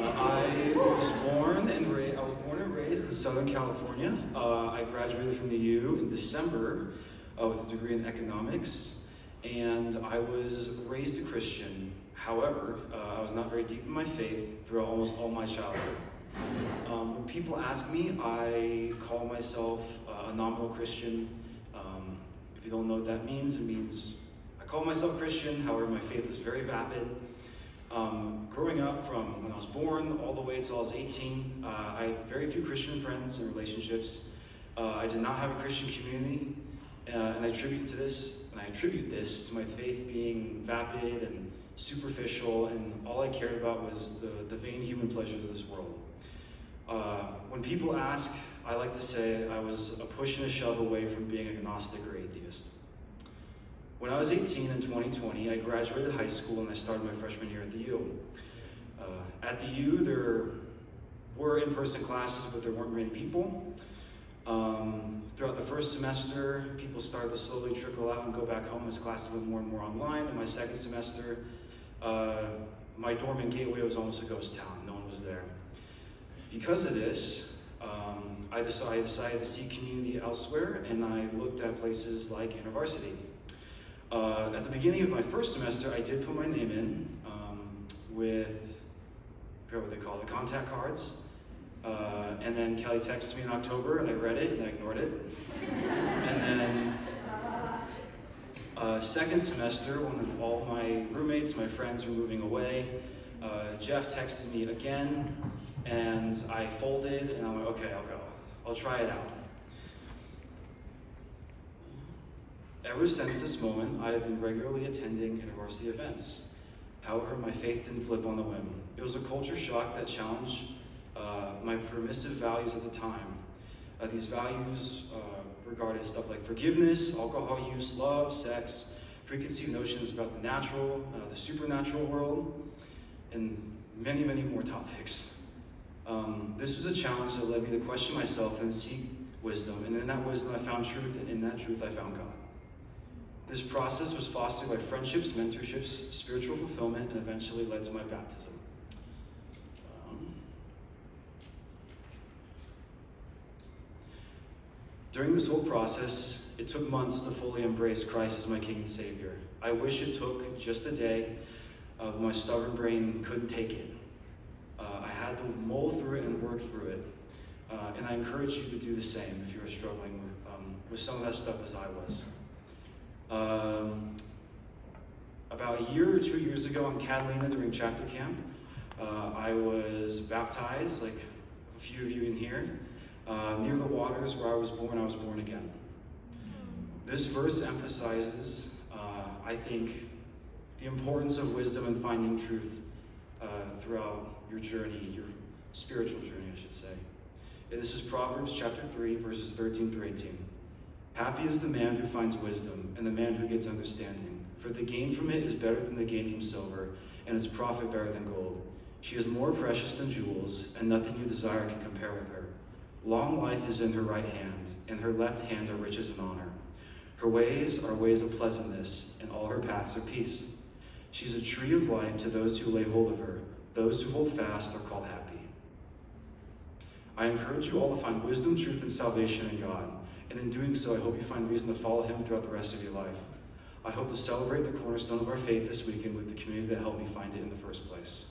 I was born and raised in Southern California. I graduated from the U in December with a degree in economics, and I was raised a Christian. However, I was not very deep in my faith throughout almost all my childhood. When people ask me, I call myself a nominal Christian. If you don't know what that means, it means I call myself Christian. However, my faith was very vapid. Growing up from when I was born all the way until I was 18, I had very few Christian friends and relationships. I did not have a Christian community, and I attribute this to my faith being vapid and superficial, and all I cared about was the vain human pleasures of this world. When people ask, I like to say I was a push and a shove away from being agnostic or atheist. When I was 18 in 2020, I graduated high school and I started my freshman year at the U. At the U, there were in-person classes, but there weren't many people. Throughout the first semester, people started to slowly trickle out and go back home as classes went more and more online. In my second semester, my dorm in Gateway was almost a ghost town. No one was there. Because of this, I decided to seek community elsewhere, and I looked at places like InterVarsity. At the beginning of my first semester, I did put my name in with, I forgot what they call it, contact cards. And then Kelly texted me in October, and I read it, and I ignored it. And then second semester, when all my roommates, my friends were moving away, Jeff texted me again, and I folded, and I'm like, okay, I'll go. I'll try it out. Ever since this moment, I have been regularly attending InterVarsity events. However, my faith didn't flip on a whim. It was a culture shock that challenged my permissive values at the time. These values regarded stuff like forgiveness, alcohol use, love, sex, preconceived notions about the natural, the supernatural world, and many, many more topics. This was a challenge that led me to question myself and seek wisdom, and in that wisdom I found truth, and in that truth I found God. This process was fostered by friendships, mentorships, spiritual fulfillment, and eventually led to my baptism. During this whole process, it took months to fully embrace Christ as my King and Savior. I wish it took just a day, but my stubborn brain couldn't take it. I had to mull through it and work through it. And I encourage you to do the same if you're struggling with some of that stuff as I was. About a year or 2 years ago in Catalina during chapter camp, I was baptized, like a few of you in here, near the waters where I was born again. This verse emphasizes, I think, the importance of wisdom and finding truth throughout your journey, your spiritual journey, I should say. And this is Proverbs chapter 3, verses 13 through 18. Happy is the man who finds wisdom, and the man who gets understanding. For the gain from it is better than the gain from silver, and its profit better than gold. She is more precious than jewels, and nothing you desire can compare with her. Long life is in her right hand, and her left hand are riches and honor. Her ways are ways of pleasantness, and all her paths are peace. She is a tree of life to those who lay hold of her. Those who hold fast are called happy. I encourage you all to find wisdom, truth, and salvation in God. And in doing so, I hope you find reason to follow him throughout the rest of your life. I hope to celebrate the cornerstone of our faith this weekend with the community that helped me find it in the first place.